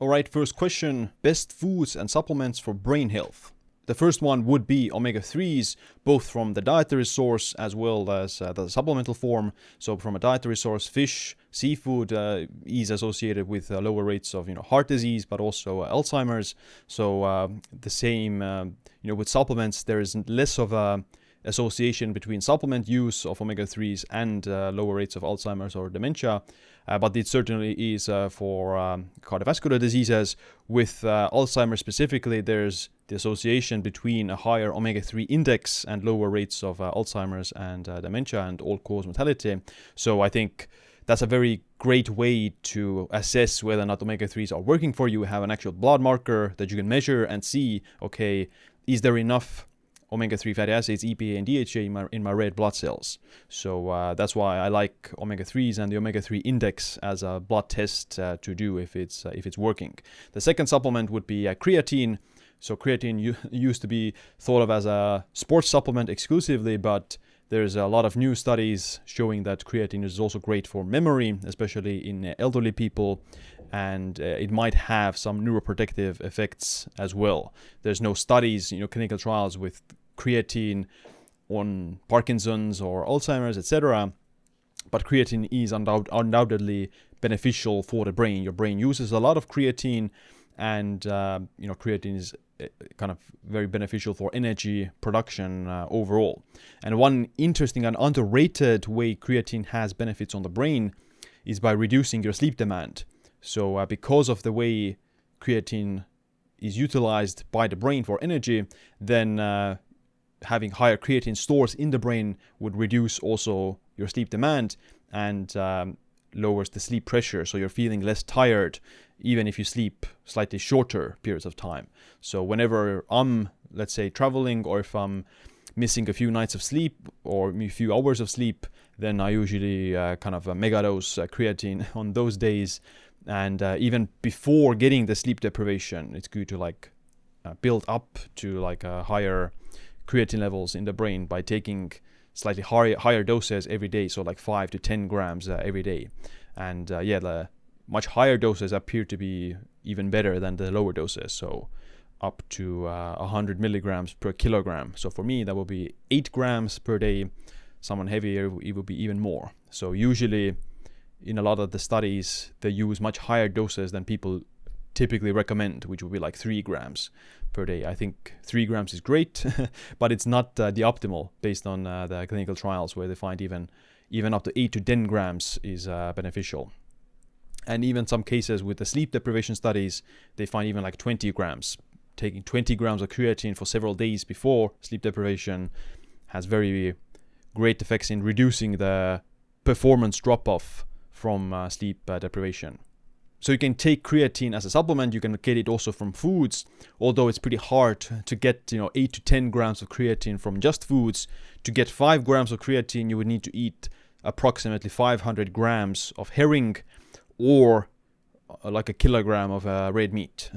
All right, first question, best foods and supplements for brain health. The first one would be omega-3s, both from the dietary source as well as the supplemental form. So from a dietary source, fish, seafood is associated with lower rates of heart disease, but also Alzheimer's. So the same, with supplements, there is less of a association between supplement use of omega-3s and lower rates of Alzheimer's or dementia. But it certainly is for cardiovascular diseases. With Alzheimer's specifically, there's the association between a higher omega-3 index and lower rates of Alzheimer's and dementia and all-cause mortality. So I think that's a very great way to assess whether or not omega-3s are working for you. Have an actual blood marker that you can measure and see, okay, is there enough omega-3 fatty acids, EPA and DHA in my red blood cells. So that's why I like omega-3s and the omega-3 index as a blood test to do if it's working. The second supplement would be creatine. So creatine used to be thought of as a sports supplement exclusively, but there's a lot of new studies showing that creatine is also great for memory, especially in elderly people, and it might have some neuroprotective effects as well. There's no studies, clinical trials with creatine on Parkinson's or Alzheimer's, etc. But creatine is undoubtedly beneficial for the brain. Your brain uses a lot of creatine, and creatine is kind of very beneficial for energy production overall. And one interesting and underrated way creatine has benefits on the brain is by reducing your sleep demand. So because of the way creatine is utilized by the brain for energy, then having higher creatine stores in the brain would reduce also your sleep demand and lowers the sleep pressure, so you're feeling less tired even if you sleep slightly shorter periods of time. So whenever I'm, let's say, traveling, or if I'm missing a few nights of sleep or a few hours of sleep, then I usually kind of megadose creatine on those days. And even before getting the sleep deprivation, it's good to build up to higher creatine levels in the brain by taking slightly higher doses every day, so 5 to 10 grams every day. And the much higher doses appear to be even better than the lower doses, so up to 100 milligrams per kilogram. So for me, that would be 8 grams per day. Someone heavier, it would be even more. So usually in a lot of the studies, they use much higher doses than people typically recommend, which would be 3 grams per day. I think 3 grams is great, but it's not the optimal based on the clinical trials, where they find even up to 8 to 10 grams is beneficial. And even some cases with the sleep deprivation studies, they find even 20 grams. Taking 20 grams of creatine for several days before sleep deprivation has very great effects in reducing the performance drop-off from sleep deprivation. So you can take creatine as a supplement. You can get it also from foods, although it's pretty hard to get 8 to 10 grams of creatine from just foods. To get 5 grams of creatine, you would need to eat approximately 500 grams of herring, or a kilogram of red meat.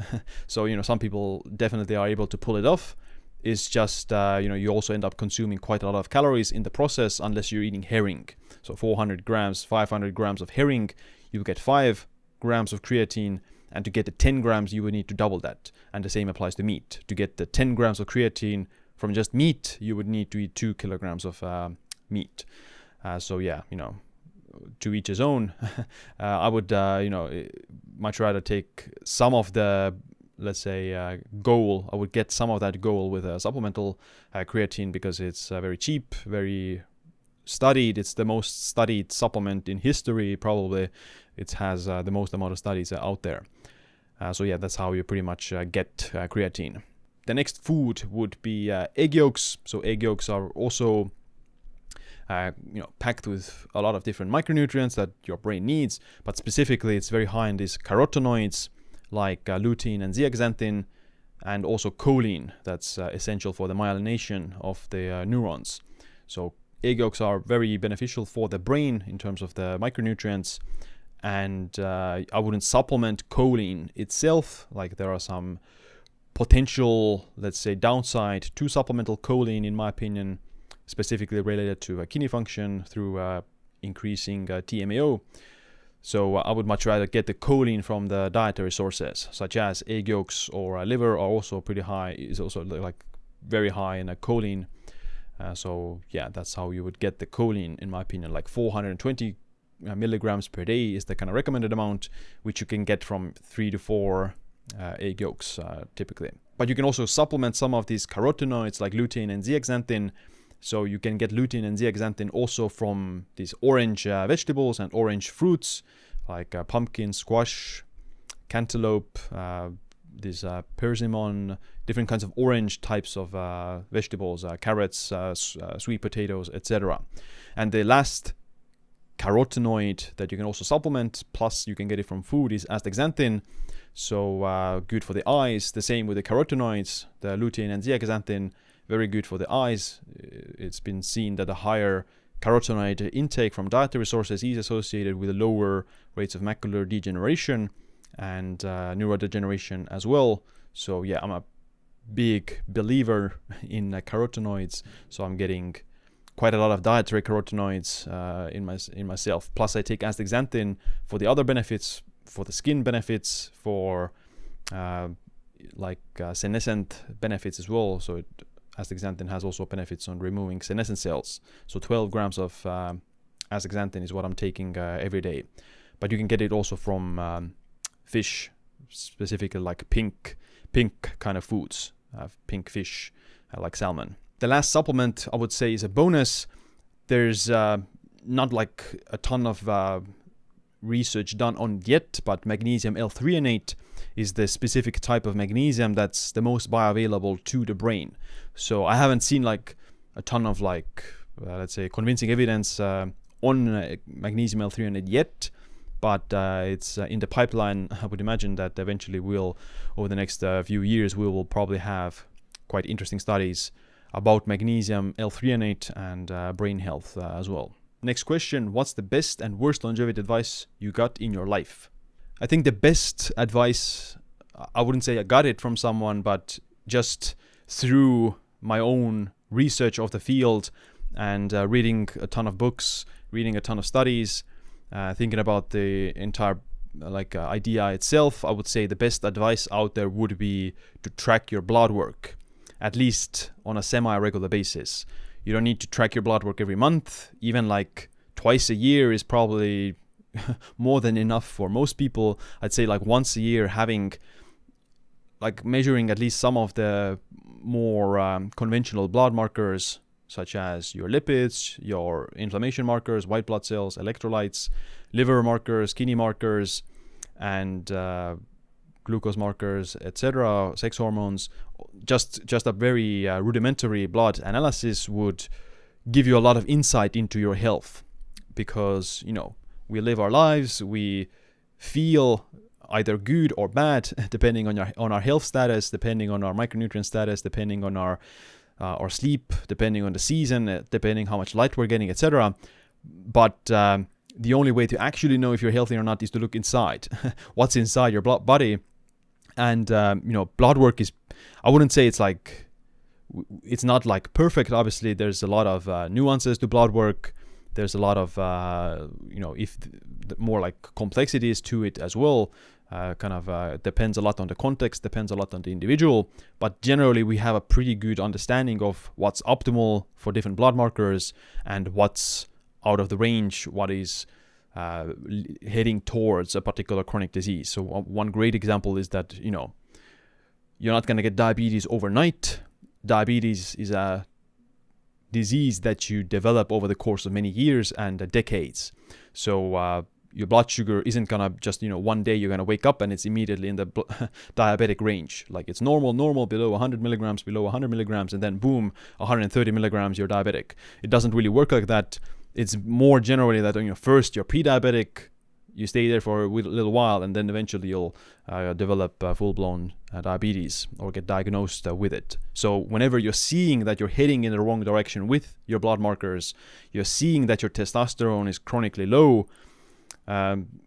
So some people definitely are able to pull it off. It's just you also end up consuming quite a lot of calories in the process unless you're eating herring. So 400 grams, 500 grams of herring, you get 5 grams of creatine, and to get the 10 grams you would need to double that. And the same applies to meat. To get the 10 grams of creatine from just meat, you would need to eat 2 kilograms of meat. To each his own. I would much rather take some of the, let's say, goal. I would get some of that goal with a supplemental creatine, because it's very cheap, very studied. It's the most studied supplement in history, probably. It has the most amount of studies out there. That's how you pretty much get creatine. The next food would be egg yolks. So egg yolks are also packed with a lot of different micronutrients that your brain needs, but specifically it's very high in these carotenoids like lutein and zeaxanthin, and also choline, that's essential for the myelination of the neurons. So egg yolks are very beneficial for the brain in terms of the micronutrients, and I wouldn't supplement choline itself. There are some potential, let's say, downside to supplemental choline, in my opinion, specifically related to kidney function through increasing TMAO. So I would much rather get the choline from the dietary sources, such as egg yolks or liver are also pretty high, is also like very high in choline. So yeah, that's how you would get the choline, in my opinion. Like 420 milligrams per day is the kind of recommended amount, which you can get from 3 to 4 egg yolks typically. But you can also supplement some of these carotenoids like lutein and zeaxanthin. So you can get lutein and zeaxanthin also from these orange vegetables and orange fruits like pumpkin, squash, cantaloupe, these persimmon, different kinds of orange types of vegetables, carrots, sweet potatoes, etc. And the last carotenoid that you can also supplement, plus you can get it from food, is astaxanthin. So good for the eyes. The same with the carotenoids, the lutein and zeaxanthin, very good for the eyes. It's been seen that a higher carotenoid intake from dietary sources is associated with lower rates of macular degeneration and neurodegeneration as well. So yeah, I'm a big believer in carotenoids. So I'm getting quite a lot of dietary carotenoids in myself. Plus I take astaxanthin for the other benefits, for the skin benefits, for senescent benefits as well. So astaxanthin has also benefits on removing senescent cells. So 12 grams of astaxanthin is what I'm taking every day. But you can get it also from fish, specifically like pink kind of foods, pink fish like salmon. The last supplement I would say is a bonus. There's not like a ton of research done on it yet, but magnesium L-threonate is the specific type of magnesium that's the most bioavailable to the brain. So I haven't seen like a ton of let's say convincing evidence on magnesium L-threonate yet, but it's in the pipeline. I would imagine that eventually over the next few years, we will probably have quite interesting studies about magnesium L-threonate and brain health as well. Next question, what's the best and worst longevity advice you got in your life? I think the best advice, I wouldn't say I got it from someone, but just through my own research of the field and reading a ton of books, reading a ton of studies, thinking about the entire idea itself, I would say the best advice out there would be to track your blood work, at least on a semi-regular basis. You don't need to track your blood work every month. Even like twice a year is probably more than enough for most people. I'd say like once a year, having measuring at least some of the more conventional blood markers, such as your lipids, your inflammation markers, white blood cells, electrolytes, liver markers, kidney markers, and glucose markers, etc., sex hormones. Just a very rudimentary blood analysis would give you a lot of insight into your health, because we live our lives, we feel either good or bad depending on our health status, depending on our micronutrient status, depending on our sleep, depending on the season, depending how much light we're getting, etc. But the only way to actually know if you're healthy or not is to look inside. What's inside your body? And blood work is, I wouldn't say it's not like perfect. Obviously there's a lot of nuances to blood work. There's a lot of more like complexities to it as well. Depends a lot on the context, depends a lot on the individual, but generally we have a pretty good understanding of what's optimal for different blood markers and what's out of the range, what is heading towards a particular chronic disease. So one great example is that you're not going to get diabetes overnight. Diabetes is a disease that you develop over the course of many years and decades. So your blood sugar isn't gonna just one day you're gonna wake up and it's immediately in the diabetic range. Like it's normal below 100 milligrams, and then boom, 130 milligrams, you're diabetic. It doesn't really work like that. It's more generally that first you're pre-diabetic, you stay there for a little while, and then eventually you'll develop full-blown diabetes or get diagnosed with it. So whenever you're seeing that you're heading in the wrong direction with your blood markers, you're seeing that your testosterone is chronically low,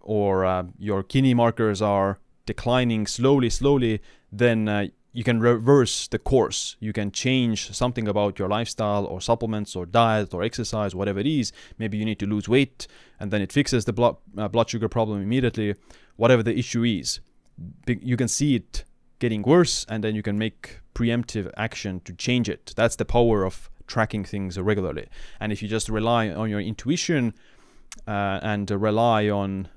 or your kidney markers are declining slowly, then you can reverse the course. You can change something about your lifestyle or supplements or diet or exercise, whatever it is. Maybe you need to lose weight, and then it fixes the blood sugar problem immediately. Whatever the issue is, you can see it getting worse, and then you can make preemptive action to change it. That's the power of tracking things regularly. And if you just rely on your intuition and rely on,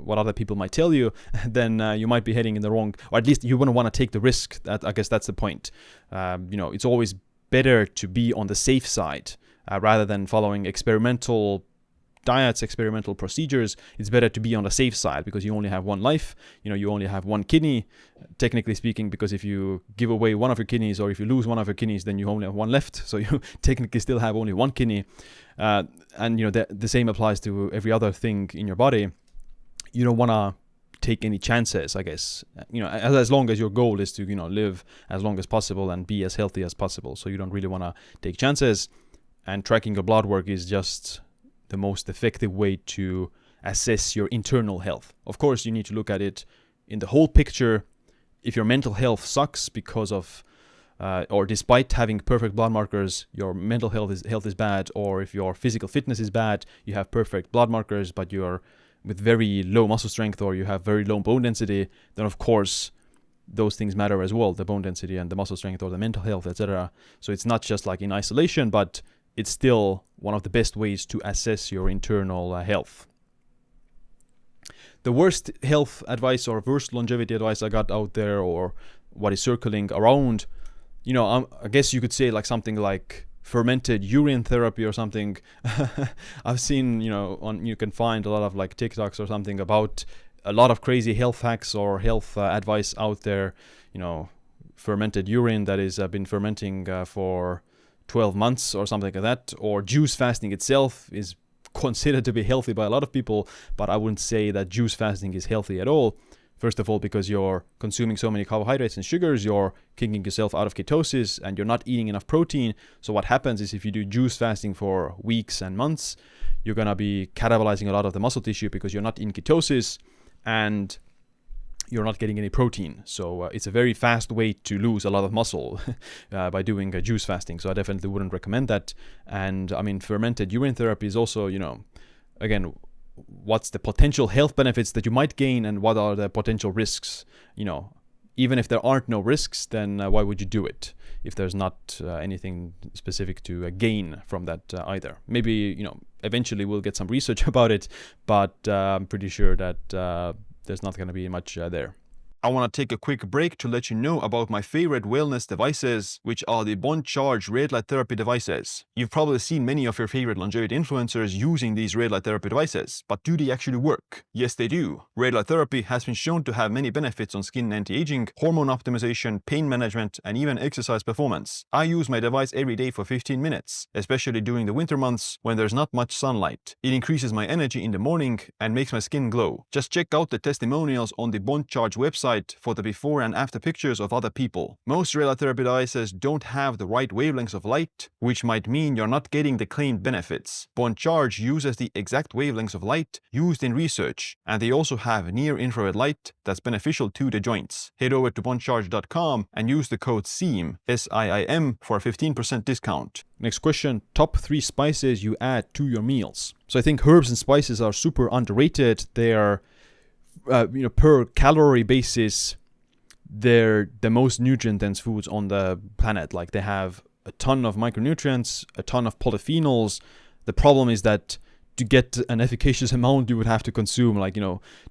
what other people might tell you, then you might be heading in the wrong, or at least you wouldn't want to take the risk. I guess that's the point. It's always better to be on the safe side rather than following experimental diets, experimental procedures. It's better to be on the safe side because you only have one life. You only have one kidney, technically speaking, because if you give away one of your kidneys or if you lose one of your kidneys, then you only have one left. So you technically still have only one kidney. And the same applies to every other thing in your body. You don't want to take any chances, I guess. As long as your goal is to live as long as possible and be as healthy as possible. So you don't really want to take chances. And tracking your blood work is just the most effective way to assess your internal health. Of course, you need to look at it in the whole picture. If your mental health sucks because of or despite having perfect blood markers, your mental health is bad, or if your physical fitness is bad, you have perfect blood markers, but you're with very low muscle strength or you have very low bone density, then of course those things matter as well, the bone density and the muscle strength or the mental health, etc. So it's not just like in isolation, but it's still one of the best ways to assess your internal health. The worst health advice or worst longevity advice I got out there, or what is circling around, I guess you could say like something like fermented urine therapy or something. I've seen, you can find a lot of like TikToks or something about a lot of crazy health hacks or health advice out there. Fermented urine that is been fermenting for 12 months or something like that, or juice fasting itself is considered to be healthy by a lot of people, but I wouldn't say that juice fasting is healthy at all. First of all, because you're consuming so many carbohydrates and sugars, you're kicking yourself out of ketosis and you're not eating enough protein. So what happens is if you do juice fasting for weeks and months, you're going to be catabolizing a lot of the muscle tissue because you're not in ketosis and you're not getting any protein. So it's a very fast way to lose a lot of muscle by doing juice fasting. So I definitely wouldn't recommend that. And I mean, fermented urine therapy is also, again, what's the potential health benefits that you might gain and what are the potential risks? Even if there aren't no risks, then why would you do it if there's not anything specific to gain from that either? Maybe, eventually we'll get some research about it, but I'm pretty sure that there's not going to be much there. I want to take a quick break to let you know about my favorite wellness devices, which are the Bond Charge red light therapy devices. You've probably seen many of your favorite longevity influencers using these red light therapy devices, but do they actually work? Yes, they do. Red light therapy has been shown to have many benefits on skin anti-aging, hormone optimization, pain management, and even exercise performance. I use my device every day for 15 minutes, especially during the winter months when there's not much sunlight. It increases my energy in the morning and makes my skin glow. Just check out the testimonials on the Bond Charge website for the before and after pictures of other people. Most red light therapy devices don't have the right wavelengths of light, which might mean you're not getting the claimed benefits. Bond Charge uses the exact wavelengths of light used in research, and they also have near-infrared light that's beneficial to the joints. Head over to bondcharge.com and use the code SIIM, S-I-I-M, for a 15% discount. Next question, top 3 spices you add to your meals. So I think herbs and spices are super underrated. They are per calorie basis, they're the most nutrient-dense foods on the planet. Like they have a ton of micronutrients, a ton of polyphenols. The problem is that to get an efficacious amount, you would have to consume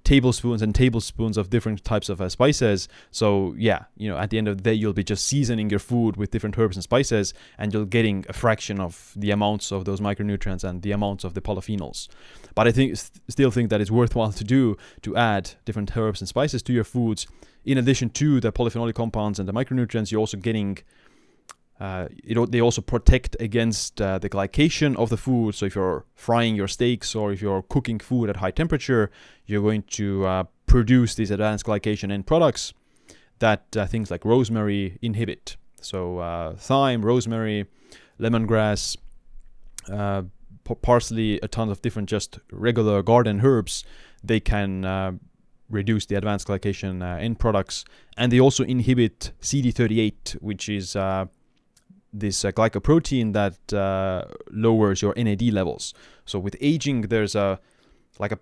tablespoons and tablespoons of different types of spices. So yeah, at the end of the day, you'll be just seasoning your food with different herbs and spices, and you're getting a fraction of the amounts of those micronutrients and the amounts of the polyphenols. But I still think that it's worthwhile to add different herbs and spices to your foods. In addition to the polyphenolic compounds and the micronutrients, you're also getting they also protect against the glycation of the food. So if you're frying your steaks or if you're cooking food at high temperature, you're going to produce these advanced glycation end products that things like rosemary inhibit. So thyme, rosemary, lemongrass, parsley, a ton of different just regular garden herbs, they can reduce the advanced glycation end products. And they also inhibit CD38, which is this glycoprotein that lowers your NAD levels. So with aging, there's a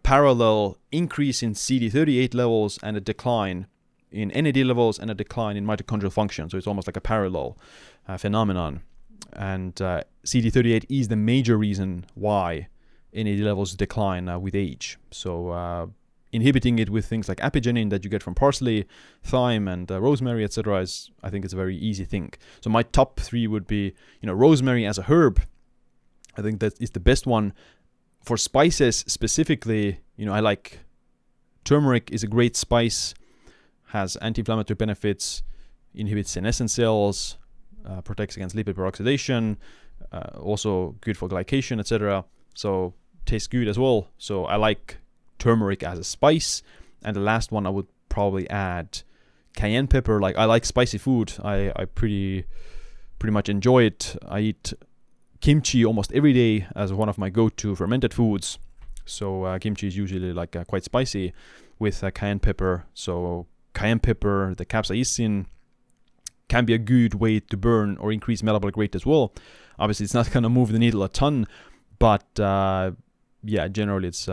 parallel increase in CD38 levels and a decline in NAD levels and a decline in mitochondrial function. So it's almost like a parallel phenomenon. And CD38 is the major reason why NAD levels decline with age. So inhibiting it with things like apigenin that you get from parsley, thyme, and rosemary, etc., is, I think, it's a very easy thing. So my top 3 would be, rosemary as a herb. I think that is the best one. For spices specifically, I like turmeric is a great spice, has anti-inflammatory benefits, inhibits senescent cells, protects against lipid peroxidation, also good for glycation, etc. So tastes good as well. So I like turmeric as a spice. And the last one I would probably add cayenne pepper. Like, I like spicy food. I pretty much enjoy it. I eat kimchi almost every day as one of my go-to fermented foods. So kimchi is usually like quite spicy with cayenne pepper. So cayenne pepper, the capsaicin, can be a good way to burn or increase metabolic rate as well. Obviously, it's not going to move the needle a ton, but generally it's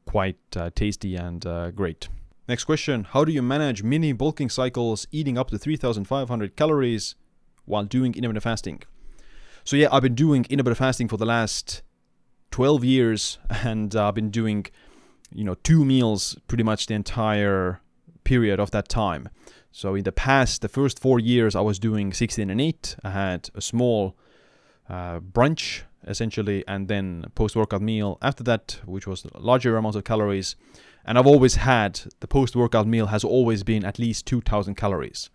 quite tasty and great. Next question: how do you manage mini bulking cycles eating up to 3,500 calories while doing intermittent fasting? So I've been doing intermittent fasting for the last 12 years, and I've been doing 2 meals pretty much the entire period of that time. So in the past, the first 4 years, I was doing 16 and 8. I had a small brunch, essentially, and then post-workout meal after that, which was larger amounts of calories. And I've always had, the post-workout meal has always been at least 2,000 calories.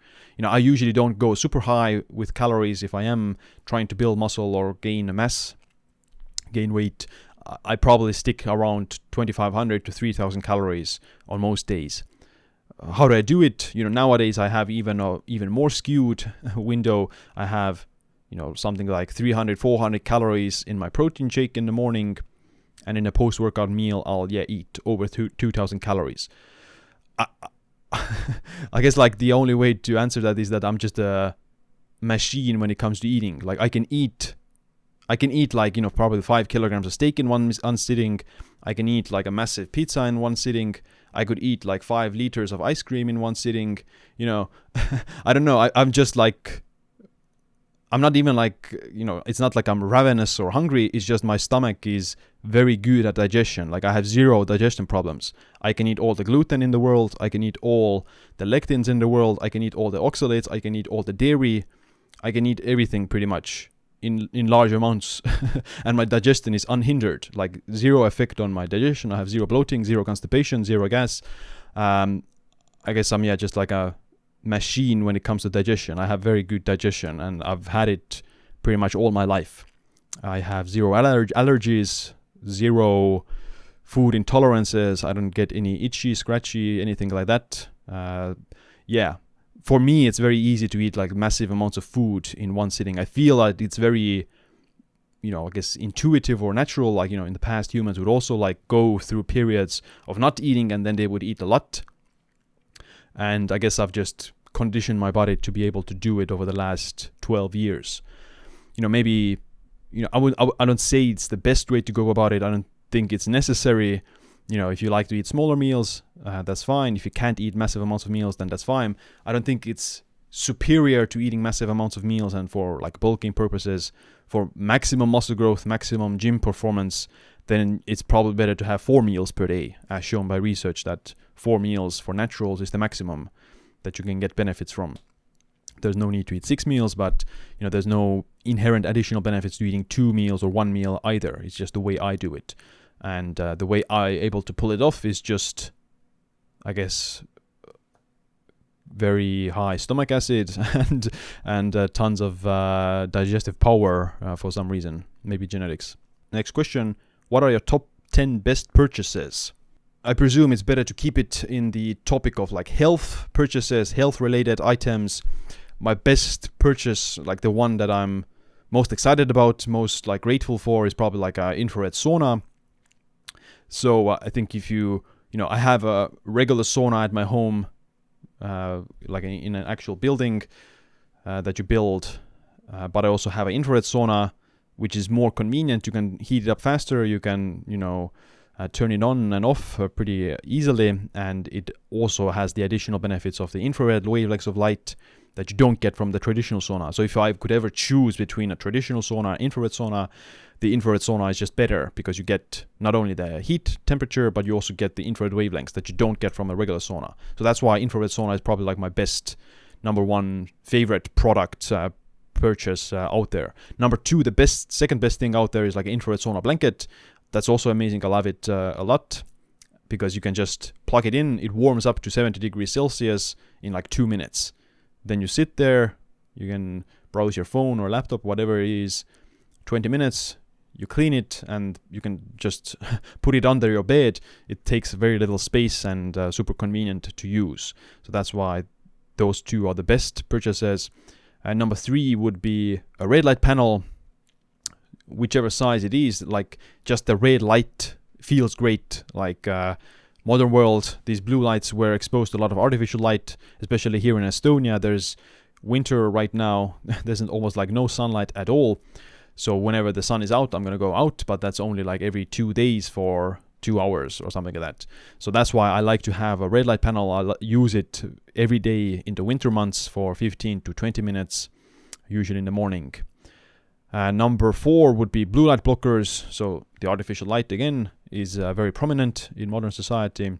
I usually don't go super high with calories if I am trying to build muscle or gain weight. I probably stick around 2,500 to 3,000 calories on most days. How do I do it? Nowadays I have even more skewed window. I have, something like 300, 400 calories in my protein shake in the morning, and in a post-workout meal, I'll eat over 2,000 calories. I guess like the only way to answer that is that I'm just a machine when it comes to eating. Like I can eat like, probably 5 kilograms of steak in one sitting. I can eat like a massive pizza in one sitting. I could eat like 5 liters of ice cream in one sitting. I don't know. I'm just like, I'm not even like, it's not like I'm ravenous or hungry. It's just my stomach is very good at digestion. Like I have 0 digestion problems. I can eat all the gluten in the world. I can eat all the lectins in the world. I can eat all the oxalates. I can eat all the dairy. I can eat everything pretty much in large amounts. And my digestion is unhindered, like 0 effect on my digestion. I have 0 bloating, 0 constipation, 0 gas. I guess I'm just like a machine when it comes to digestion. I have very good digestion, and I've had it pretty much all my life. I have 0 allergies, 0 food intolerances. I don't get any itchy, scratchy, anything like that. For me, it's very easy to eat like massive amounts of food in one sitting. I feel like it's very, I guess intuitive or natural. Like, in the past, humans would also like go through periods of not eating, and then they would eat a lot. And I guess I've just conditioned my body to be able to do it over the last 12 years. Maybe, I don't say it's the best way to go about it. I don't think it's necessary. If you like to eat smaller meals, that's fine. If you can't eat massive amounts of meals, then that's fine. I don't think it's superior to eating massive amounts of meals, and for like bulking purposes, for maximum muscle growth, maximum gym performance, then it's probably better to have 4 meals per day, as shown by research that 4 meals for naturals is the maximum that you can get benefits from. There's no need to eat 6 meals, but there's no inherent additional benefits to eating 2 meals or 1 meal either. It's just the way I do it. And the way I'm able to pull it off is just, I guess, very high stomach acid and tons of digestive power for some reason, maybe genetics. Next question: what are your top 10 best purchases? I presume it's better to keep it in the topic of like health purchases, health-related items. My best purchase, like the one that I'm most excited about, most like grateful for, is probably like an infrared sauna. So I think if you I have a regular sauna at my home, like in an actual building that you build, but I also have an infrared sauna, which is more convenient. You can heat it up faster. You can, turn it on and off pretty easily, and it also has the additional benefits of the infrared wavelengths of light that you don't get from the traditional sauna. So if I could ever choose between a traditional sauna and infrared sauna, the infrared sauna is just better because you get not only the heat temperature, but you also get the infrared wavelengths that you don't get from a regular sauna. So that's why infrared sauna is probably like my best, number one favorite product purchase out there. Number two, the second best thing out there is like an infrared sauna blanket. That's also amazing. I love it a lot because you can just plug it in. It warms up to 70 degrees Celsius in like 2 minutes. Then you sit there, you can browse your phone or laptop, whatever it is, 20 minutes, you clean it, and you can just put it under your bed. It takes very little space and super convenient to use. So that's why those two are the best purchases. And number three would be a red light panel, whichever size it is. Like just the red light feels great. Like modern world, these blue lights were exposed to a lot of artificial light, especially here in Estonia. There's winter right now. There's almost like no sunlight at all. So whenever the sun is out, I'm going to go out, but that's only like every 2 days for 2 hours or something like that. So that's why I like to have a red light panel. I use it every day in the winter months for 15 to 20 minutes, usually in the morning. Number four would be blue light blockers. So the artificial light, again, is very prominent in modern society,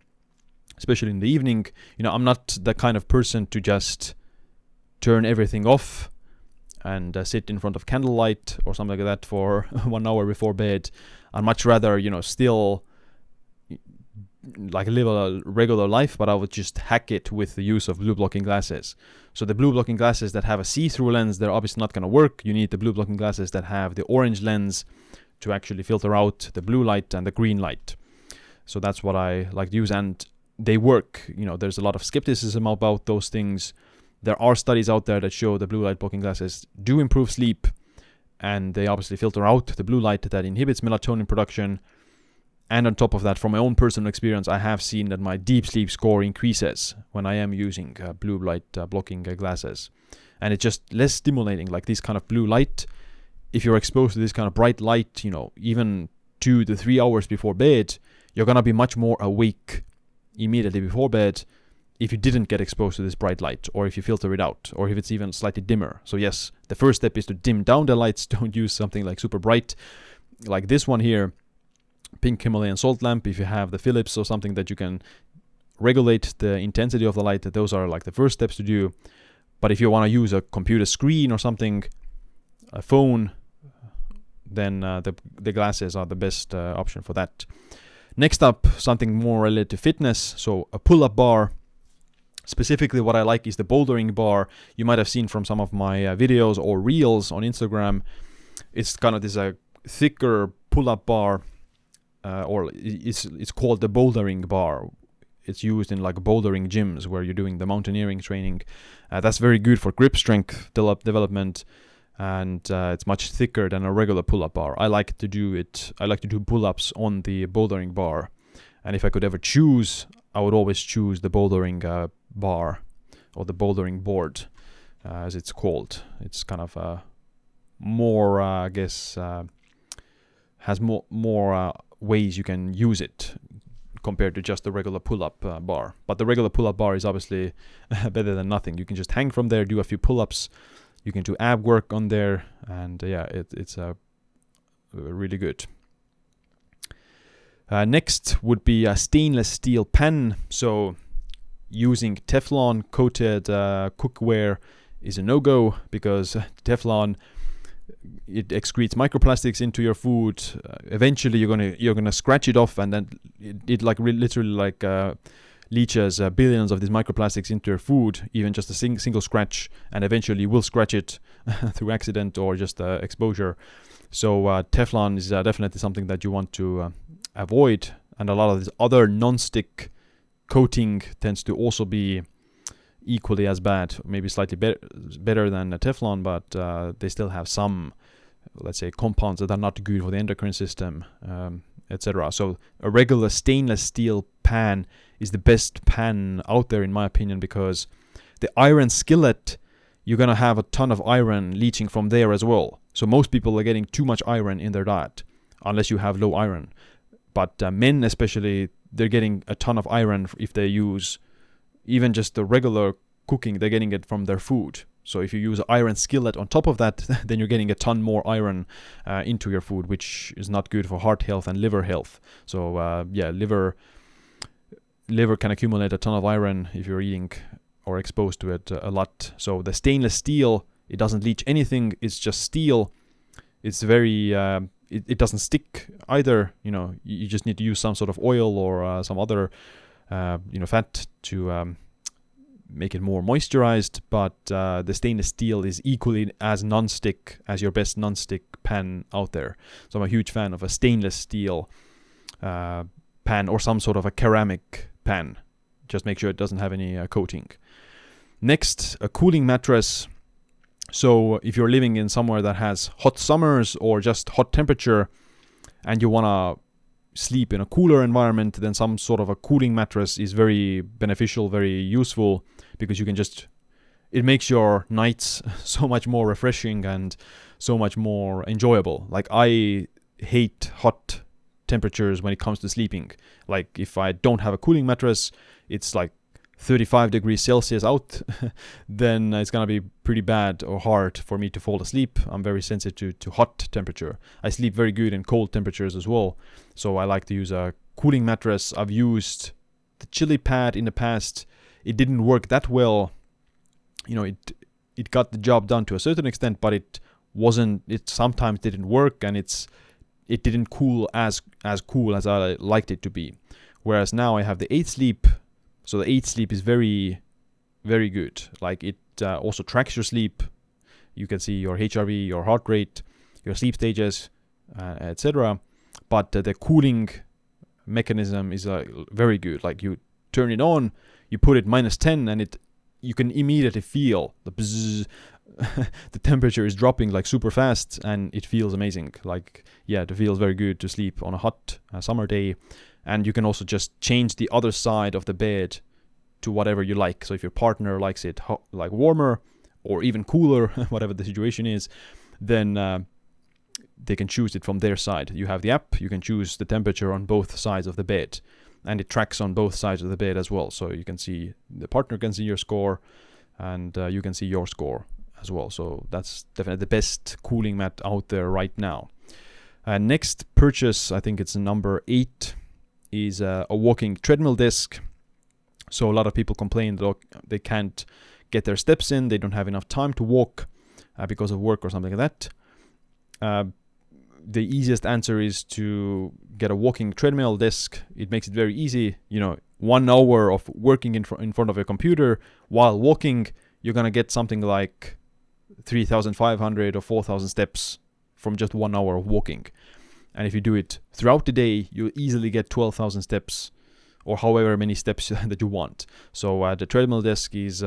especially in the evening. I'm not the kind of person to just turn everything off and sit in front of candlelight or something like that for 1 hour before bed. I'd much rather, still like live a regular life, but I would just hack it with the use of blue blocking glasses. So the blue blocking glasses that have a see-through lens, they're obviously not going to work. You need the blue blocking glasses that have the orange lens to actually filter out the blue light and the green light. So that's what I like to use, and they work. There's a lot of skepticism about those things. There are studies out there that show the blue light blocking glasses do improve sleep, and they obviously filter out the blue light that inhibits melatonin production. And on top of that, from my own personal experience, I have seen that my deep sleep score increases when I am using blue light blocking glasses. And it's just less stimulating, like this kind of blue light. If you're exposed to this kind of bright light, even 2 to 3 hours before bed, you're going to be much more awake immediately before bed if you didn't get exposed to this bright light, or if you filter it out, or if it's even slightly dimmer. So yes, the first step is to dim down the lights. Don't use something like super bright, like this one here, pink Himalayan salt lamp. If you have the Philips or something that you can regulate the intensity of the light, those are like the first steps to do. But if you want to use a computer screen or something, a phone, then the glasses are the best option for that. Next up, something more related to fitness. So a pull-up bar. Specifically, what I like is the bouldering bar. You might have seen from some of my videos or reels on Instagram. It's kind of this thicker pull-up bar, or it's called the bouldering bar. It's used in like bouldering gyms where you're doing the mountaineering training. That's very good for grip strength development, and it's much thicker than a regular pull-up bar. I like to do pull-ups on the bouldering bar, and if I could ever choose, I would always choose the bouldering bar, or the bouldering board, as it's called. It's kind of more, I guess, has more ways you can use it compared to just the regular pull-up bar. But the regular pull-up bar is obviously better than nothing. You can just hang from there, do a few pull-ups. You can do ab work on there, and it's really good. Next would be a stainless steel pan. So using Teflon coated cookware is a no-go, because Teflon, it excretes microplastics into your food. Eventually you're gonna scratch it off, and then it literally leaches billions of these microplastics into your food, even just a single scratch, and eventually you will scratch it through accident or just exposure. So Teflon is definitely something that you want to avoid, and a lot of this other non-stick coating tends to also be equally as bad, maybe slightly better than Teflon, but they still have some, let's say, compounds that are not good for the endocrine system, etc. So a regular stainless steel pan is the best pan out there in my opinion, because the iron skillet, you're gonna have a ton of iron leaching from there as well. So most people are getting too much iron in their diet, unless you have low iron. But men especially, they're getting a ton of iron if they use even just the regular cooking, they're getting it from their food. So if you use an iron skillet on top of that, then you're getting a ton more iron into your food, which is not good for heart health and liver health. So liver can accumulate a ton of iron if you're eating or exposed to it a lot. So the stainless steel, it doesn't leach anything. It's just steel. It's very it doesn't stick either. You just need to use some sort of oil or some other fat to make it more moisturized, but the stainless steel is equally as non-stick as your best non-stick pan out there. So I'm a huge fan of a stainless steel pan or some sort of a ceramic pan. Just make sure it doesn't have any coating. Next, a cooling mattress. So if you're living in somewhere that has hot summers or just hot temperature and you want to sleep in a cooler environment, then some sort of a cooling mattress is very beneficial, very useful, because you can it makes your nights so much more refreshing and so much more enjoyable. Like, I hate hot temperatures when it comes to sleeping. Like, if I don't have a cooling mattress, it's like 35 degrees Celsius out, then it's gonna be pretty bad or hard for me to fall asleep. I'm very sensitive to hot temperature. I sleep very good in cold temperatures as well, so I like to use a cooling mattress. I've used the chili pad in the past. It didn't work that well. It got the job done to a certain extent, but it sometimes didn't work, and it didn't cool as cool as I liked it to be. Whereas now I have the 8 Sleep. So the 8 Sleep is very, very good. Like, it also tracks your sleep. You can see your HRV, your heart rate, your sleep stages, etc. But the cooling mechanism is very good. Like, you turn it on, you put it -10, and you can immediately feel the bzzz. The temperature is dropping like super fast, and it feels amazing. Like, it feels very good to sleep on a hot summer day. And you can also just change the other side of the bed to whatever you like. So if your partner likes it like warmer or even cooler, whatever the situation is, then they can choose it from their side. You have the app, you can choose the temperature on both sides of the bed, and it tracks on both sides of the bed as well. So you can see, the partner can see your score, and you can see your score as well. So that's definitely the best cooling mat out there right now. Next purchase, I think it's number 8, is a walking treadmill disc. So a lot of people complain that they can't get their steps in, they don't have enough time to walk because of work or something like that. The easiest answer is to get a walking treadmill disc. It makes it very easy. 1 hour of working in front of a computer while walking, you're gonna get something like 3,500 or 4,000 steps from just 1 hour of walking. And if you do it throughout the day, you easily get 12,000 steps, or however many steps that you want. So the treadmill disc is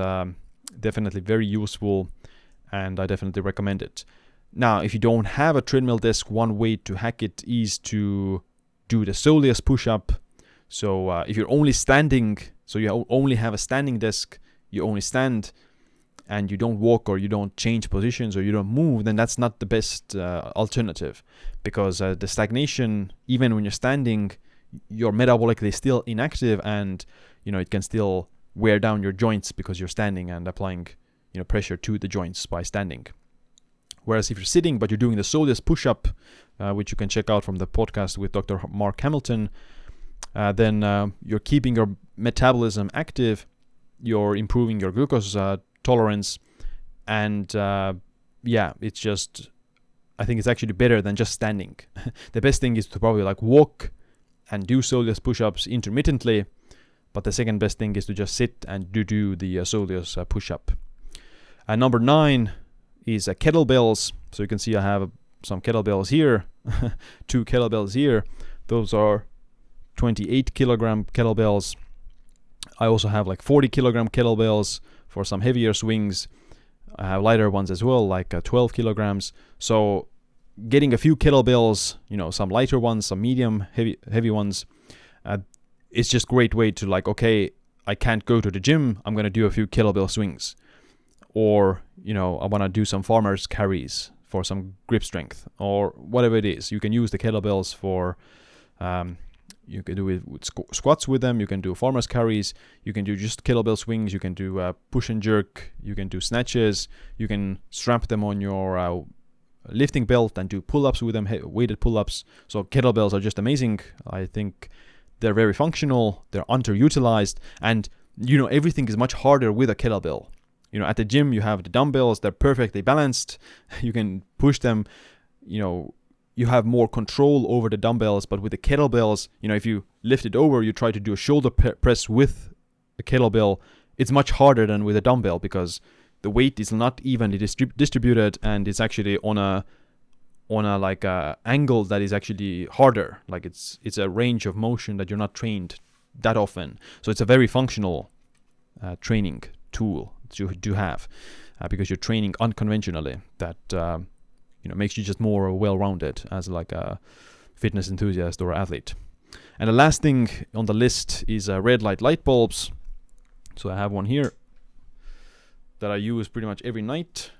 definitely very useful, and I definitely recommend it. Now, if you don't have a treadmill disc, one way to hack it is to do the soleus push-up. So if you're only standing, so you only have a standing disc, you only stand, and you don't walk or you don't change positions or you don't move, then that's not the best alternative, because the stagnation, even when you're standing, you're metabolically still inactive, and it can still wear down your joints because you're standing and applying pressure to the joints by standing. Whereas if you're sitting but you're doing the soleus push-up, which you can check out from the podcast with Dr. Mark Hamilton, then you're keeping your metabolism active, you're improving your glucose tolerance, and it's just, I think it's actually better than just standing. The best thing is to probably walk and do soleus push-ups intermittently, but the second best thing is to just sit and do the soleus push-up. Number 9 is kettlebells. So you can see I have some kettlebells here, 2 kettlebells here. Those are 28 kilogram kettlebells. I also have 40 kilogram kettlebells for some heavier swings. I have lighter ones as well, 12 kilograms. So getting a few kettlebells, some lighter ones, some medium, heavy ones, it's just great way to like, okay, I can't go to the gym, I'm going to do a few kettlebell swings. Or, I want to do some farmer's carries for some grip strength, or whatever it is. You can use the kettlebells for, you can do it with squats with them, you can do farmer's carries, you can do just kettlebell swings, you can do push and jerk, you can do snatches, you can strap them on your lifting belt and do pull-ups with them, weighted pull-ups. So kettlebells are just amazing. I think they're very functional, they're underutilized, and everything is much harder with a kettlebell. At the gym you have the dumbbells, they're perfectly balanced, you can push them, you have more control over the dumbbells. But with the kettlebells, if you lift it over, you try to do a shoulder press with a kettlebell, it's much harder than with a dumbbell, because the weight is not evenly distributed, and it's actually on a like a angle that is actually harder. Like it's a range of motion that you're not trained that often. So it's a very functional training tool to have, because you're training unconventionally. That makes you just more well-rounded as like a fitness enthusiast or athlete. And the last thing on the list is red light bulbs. So I have one here that I use pretty much every night.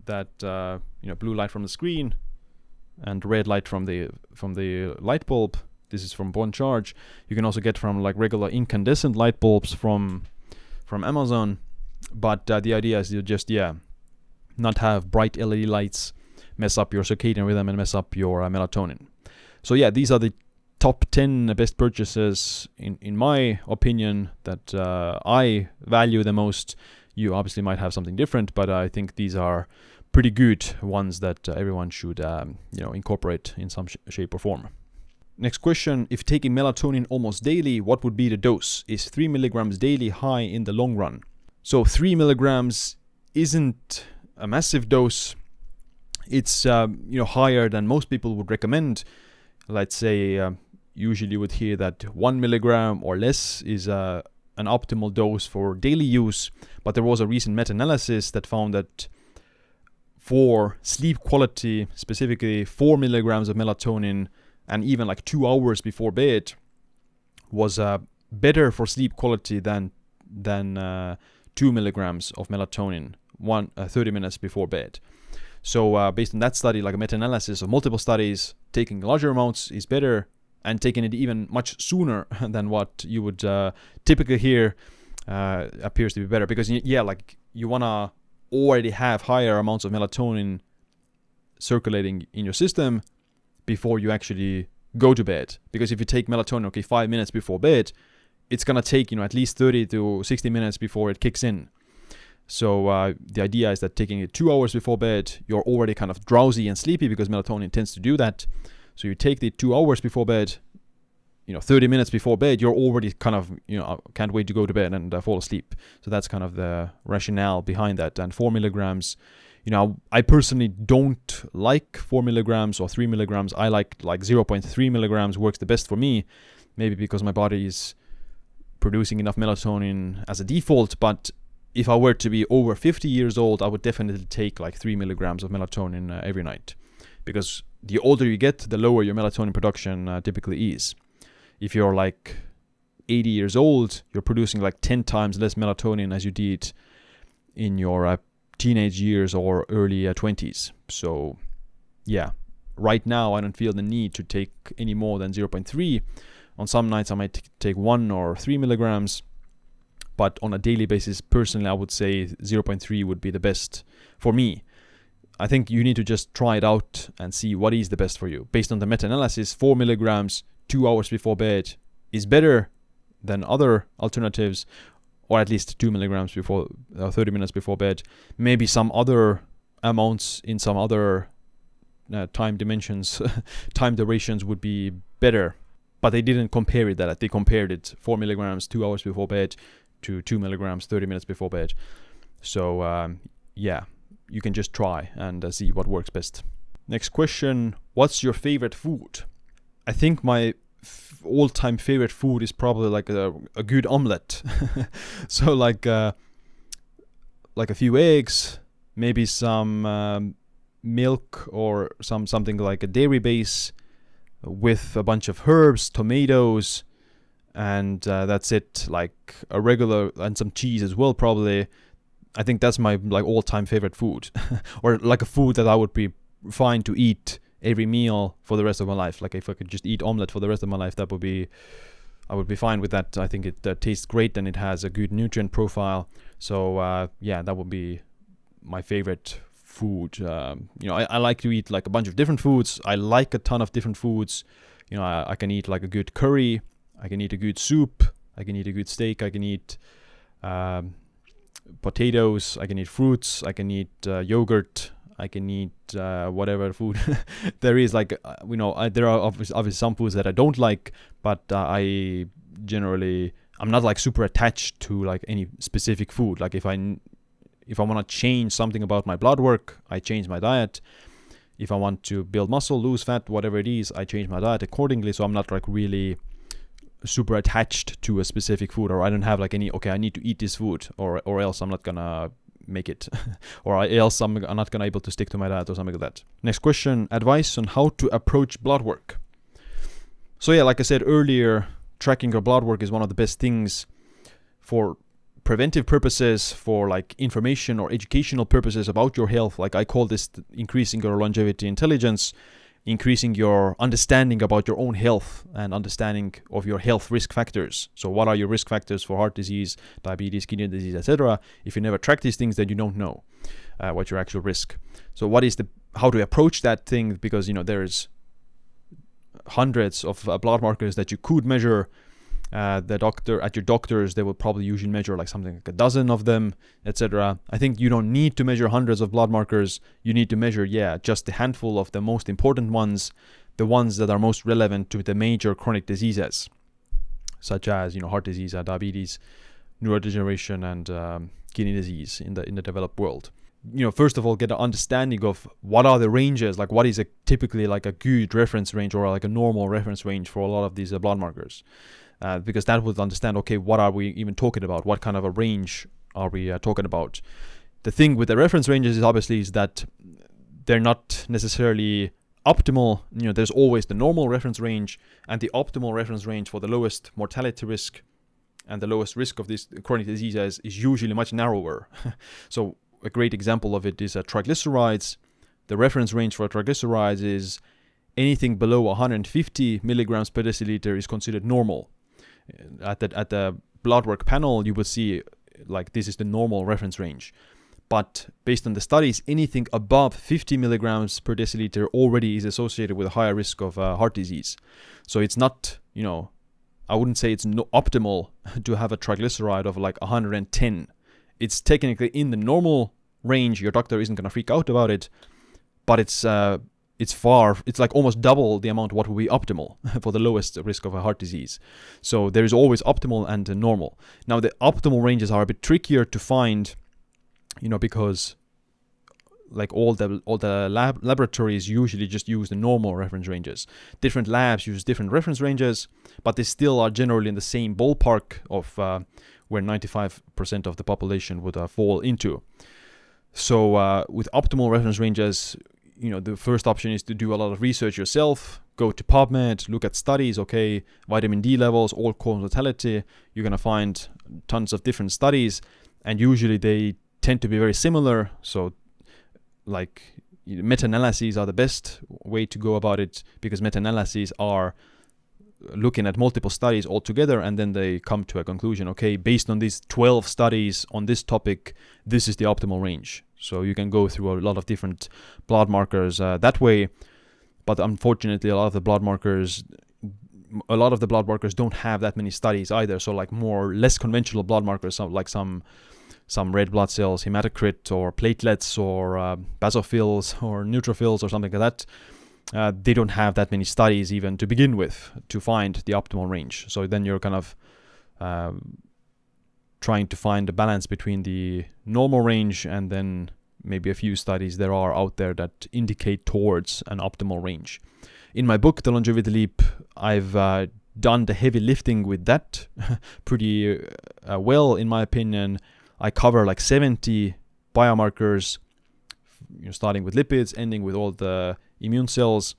That blue light from the screen and red light from the light bulb. This is from Bon Charge. You can also get from like regular incandescent light bulbs from Amazon. But the idea is to just not have bright LED lights mess up your circadian rhythm and mess up your melatonin. So these are the top 10 best purchases in my opinion that I value the most. You obviously might have something different, but I think these are pretty good ones that everyone should incorporate in some shape or form. Next question: if taking melatonin almost daily, what would be the dose? Is 3 milligrams daily high in the long run? So 3 milligrams isn't a massive dose. It's higher than most people would recommend. Let's say usually you would hear that 1 milligram or less is an optimal dose for daily use. But there was a recent meta-analysis that found that for sleep quality, specifically 4 milligrams of melatonin and even like 2 hours before bed was better for sleep quality than 2 milligrams of melatonin 30 minutes before bed. So based on that study, like a meta-analysis of multiple studies, taking larger amounts is better, and taking it even much sooner than what you would typically hear appears to be better. Because like you want to already have higher amounts of melatonin circulating in your system before you actually go to bed. Because if you take melatonin 5 minutes before bed, it's going to take at least 30 to 60 minutes before it kicks in. So the idea is that taking it 2 hours before bed, you're already kind of drowsy and sleepy, because melatonin tends to do that. So you take the 2 hours before bed, 30 minutes before bed, you're already kind of, can't wait to go to bed and fall asleep. So that's kind of the rationale behind that. And 4 milligrams, I personally don't like 4 milligrams or 3 milligrams. I like 0.3 milligrams works the best for me, maybe because my body is producing enough melatonin as a default. But if I were to be over 50 years old, I would definitely take like 3 milligrams of melatonin every night, because the older you get, the lower your melatonin production typically is. If you're like 80 years old, you're producing like 10 times less melatonin as you did in your teenage years or early 20s. So right now I don't feel the need to take any more than 0.3. On some nights I might take 1 or 3 milligrams. But on a daily basis, personally, I would say 0.3 would be the best for me. I think you need to just try it out and see what is the best for you. Based on the meta-analysis, 4 milligrams 2 hours before bed is better than other alternatives, or at least 2 milligrams before 30 minutes before bed. Maybe some other amounts in some other time dimensions, time durations would be better. But they didn't compare it that. They compared it 4 milligrams 2 hours before bed to 2 milligrams 30 minutes before bed. So you can just try and see what works best. Next question: what's your favorite food? I think my all-time favorite food is probably like a good omelette. So like a few eggs, maybe some milk or something like a dairy base with a bunch of herbs, tomatoes, and that's it. Like a regular, and some cheese as well, probably. I think that's my like all-time favorite food, or like a food that I would be fine to eat every meal for the rest of my life. Like if I could just eat omelette for the rest of my life, I would be fine with that. I think it tastes great and it has a good nutrient profile. So yeah, that would be my favorite food. I like to eat like a bunch of different foods. I like a ton of different foods. I can eat like a good curry. I can eat a good soup. I can eat a good steak. I can eat potatoes. I can eat fruits. I can eat yogurt. I can eat whatever food there is. Like there are obviously some foods that I don't like, but I'm not like super attached to like any specific food. Like if I want to change something about my blood work, I change my diet. If I want to build muscle, lose fat, whatever it is, I change my diet accordingly. So I'm not like really super attached to a specific food, or I don't have like I need to eat this food or else I'm not gonna make it or else I'm not gonna able to stick to my diet or something like that. Next question, advice on how to approach blood work. So yeah, like I said earlier, tracking your blood work is one of the best things for preventive purposes, for like information or educational purposes about your health. Like I call this increasing your longevity intelligence, increasing your understanding about your own health and understanding of your health risk factors. So what are your risk factors for heart disease, diabetes, kidney disease, etc.? If you never track these things, then you don't know what your actual risk. So how to approach that thing? Because there's hundreds of blood markers that you could measure. At your doctors, they will probably usually measure like something like a dozen of them, etc. I think you don't need to measure hundreds of blood markers. You need to measure, just a handful of the most important ones, the ones that are most relevant to the major chronic diseases, such as heart disease, diabetes, neurodegeneration, and kidney disease in the developed world. First of all, get an understanding of what are the ranges, like what is typically like a good reference range or like a normal reference range for a lot of these blood markers. Because that would understand, okay, what are we even talking about? What kind of a range are we talking about? The thing with the reference ranges is that they're not necessarily optimal. There's always the normal reference range, and the optimal reference range for the lowest mortality risk and the lowest risk of these chronic diseases is usually much narrower. So a great example of it is triglycerides. The reference range for triglycerides is anything below 150 milligrams per deciliter is considered normal. At the blood work panel, you will see like this is the normal reference range. But based on the studies, anything above 50 milligrams per deciliter already is associated with a higher risk of heart disease. So it's not, I wouldn't say it's optimal to have a triglyceride of like 110. It's technically in the normal range. Your doctor isn't going to freak out about it, but it's like almost double the amount what would be optimal for the lowest risk of a heart disease. So there is always optimal and normal. Now the optimal ranges are a bit trickier to find, because like all the laboratories usually just use the normal reference ranges. Different labs use different reference ranges, but they still are generally in the same ballpark of where 95% of the population would fall into. So with optimal reference ranges, the first option is to do a lot of research yourself. Go to PubMed, look at studies, okay, vitamin D levels, all-cause mortality. You're going to find tons of different studies, and usually they tend to be very similar. So like meta-analyses are the best way to go about it, because meta-analyses are looking at multiple studies all together, and then they come to a conclusion, okay, based on these 12 studies on this topic, this is the optimal range. So you can go through a lot of different blood markers that way. But unfortunately, a lot of the blood markers don't have that many studies either. So like less conventional blood markers, like some red blood cells, hematocrit or platelets or basophils or neutrophils or something like that, they don't have that many studies even to begin with to find the optimal range. So then you're kind of trying to find a balance between the normal range and then maybe a few studies there are out there that indicate towards an optimal range. In my book, The Longevity Leap, I've done the heavy lifting with that pretty well, in my opinion. I cover like 70 biomarkers starting with lipids, ending with all the immune cells,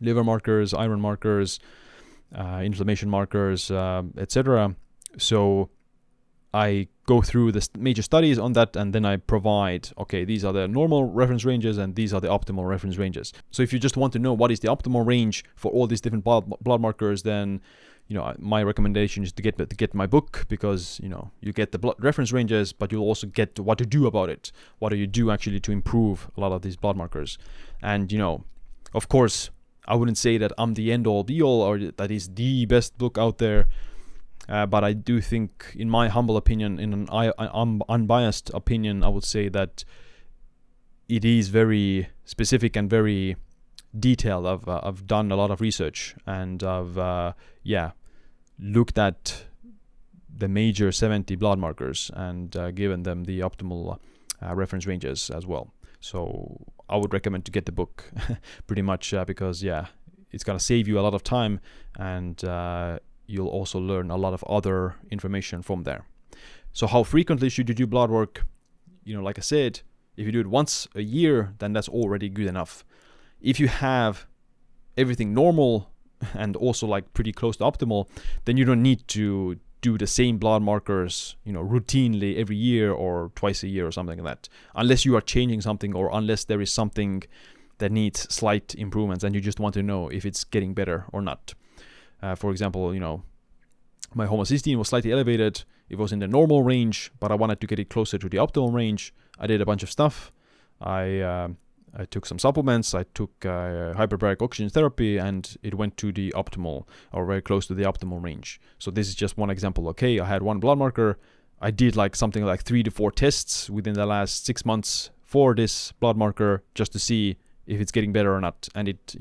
liver markers, iron markers, inflammation markers, etc. So I go through the major studies on that, and then I provide, okay, these are the normal reference ranges and these are the optimal reference ranges. So if you just want to know what is the optimal range for all these different blood markers, then my recommendation is to get my book, because you get the blood reference ranges, but you'll also get what to do about it. What do you do actually to improve a lot of these blood markers? And of course, I wouldn't say that I'm the end all be all, or that is the best book out there. But I do think, in my humble opinion, in an unbiased opinion, I would say that it is very specific and very detailed. I've done a lot of research, and I've looked at the major 70 blood markers and given them the optimal reference ranges as well. So I would recommend to get the book pretty much because it's gonna save you a lot of time, and you'll also learn a lot of other information from there. So how frequently should you do blood work? Like I said, if you do it once a year, then that's already good enough. If you have everything normal and also like pretty close to optimal, then you don't need to do the same blood markers, routinely every year or twice a year or something like that. Unless you are changing something, or unless there is something that needs slight improvements and you just want to know if it's getting better or not. For example, my homocysteine was slightly elevated. It was in the normal range, but I wanted to get it closer to the optimal range. I did a bunch of stuff. I took some supplements. I took hyperbaric oxygen therapy, and it went to the optimal, or very close to the optimal range. So this is just one example. Okay, I had one blood marker. I did something like 3 to 4 tests within the last 6 months for this blood marker, just to see if it's getting better or not. And it,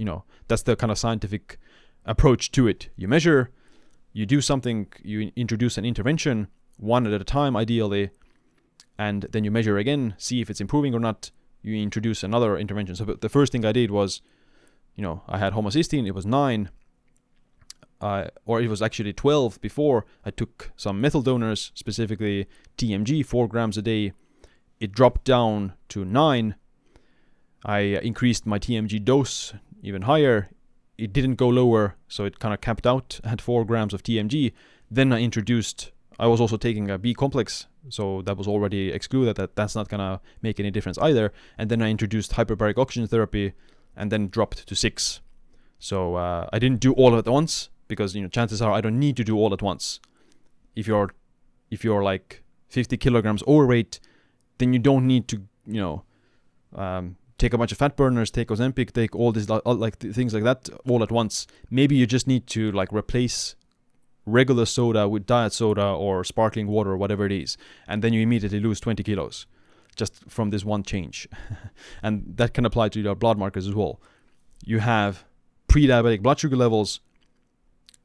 that's the kind of scientific approach to it. You measure, you do something, you introduce an intervention, one at a time ideally, and then you measure again, see if it's improving or not. You introduce another intervention. So the first thing I did was, I had homocysteine, it was 9, or it was actually 12 before. I took some methyl donors, specifically TMG, 4 grams a day. It dropped down to 9. I increased my TMG dose even higher. It didn't go lower, so it kind of capped out at 4 grams of TMG. Then I was also taking a B complex, so that was already excluded. That's not gonna make any difference either. And then I introduced hyperbaric oxygen therapy, and then dropped to 6. So I didn't do all at once, because chances are I don't need to do all at once. If you're like 50 kilograms overweight, then you don't need to take a bunch of fat burners, take Ozempic, take all this things like that all at once. Maybe you just need to replace regular soda with diet soda or sparkling water or whatever it is, and then you immediately lose 20 kilos just from this one change. And that can apply to your blood markers as well. You have pre-diabetic blood sugar levels.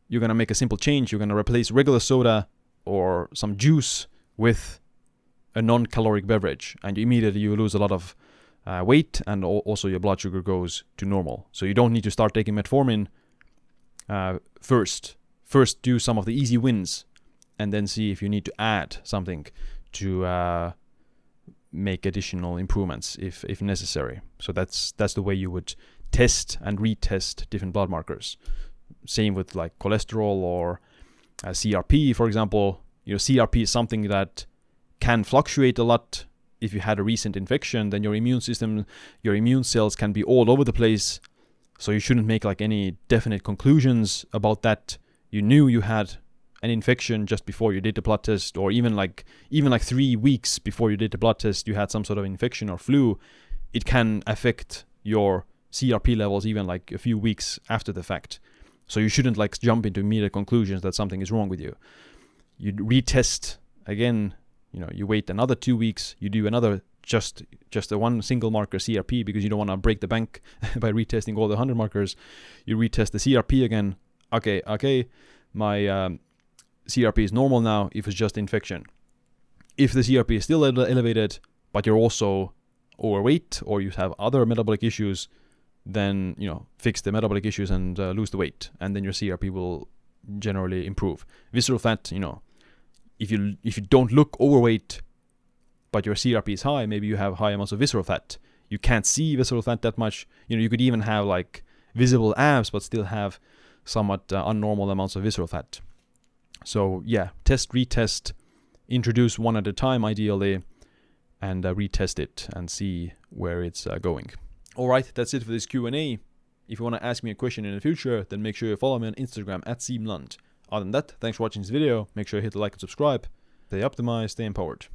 You're going to make a simple change. You're going to replace regular soda or some juice with a non-caloric beverage, and immediately you lose a lot of weight, and also your blood sugar goes to normal. So you don't need to start taking metformin first. First do some of the easy wins, and then see if you need to add something to make additional improvements if necessary. So that's the way you would test and retest different blood markers. Same with cholesterol or CRP, for example. CRP is something that can fluctuate a lot. If you had a recent infection, then your immune system, your immune cells can be all over the place. So you shouldn't make any definite conclusions about that. You knew you had an infection just before you did the blood test, or even 3 weeks before you did the blood test, you had some sort of infection or flu. It can affect your CRP levels even a few weeks after the fact. So you shouldn't jump into immediate conclusions that something is wrong with you. You retest again. You wait another 2 weeks, you do another just a one single marker CRP, because you don't want to break the bank by retesting all the 100 markers. You retest the CRP again. Okay, my CRP is normal now if it's just infection. If the CRP is still elevated, but you're also overweight or you have other metabolic issues, then fix the metabolic issues and lose the weight, and then your CRP will generally improve. Visceral fat, if you don't look overweight, but your CRP is high, maybe you have high amounts of visceral fat. you can't see visceral fat that much. You could even have like visible abs but still have somewhat unnormal amounts of visceral fat. So yeah, test, retest, introduce one at a time ideally, and retest it and see where it's going. Alright, that's it for this Q&A. If you want to ask me a question in the future, then make sure you follow me on Instagram at Siim. Other than that, thanks for watching this video. Make sure you hit the like and subscribe. Stay optimized, stay empowered.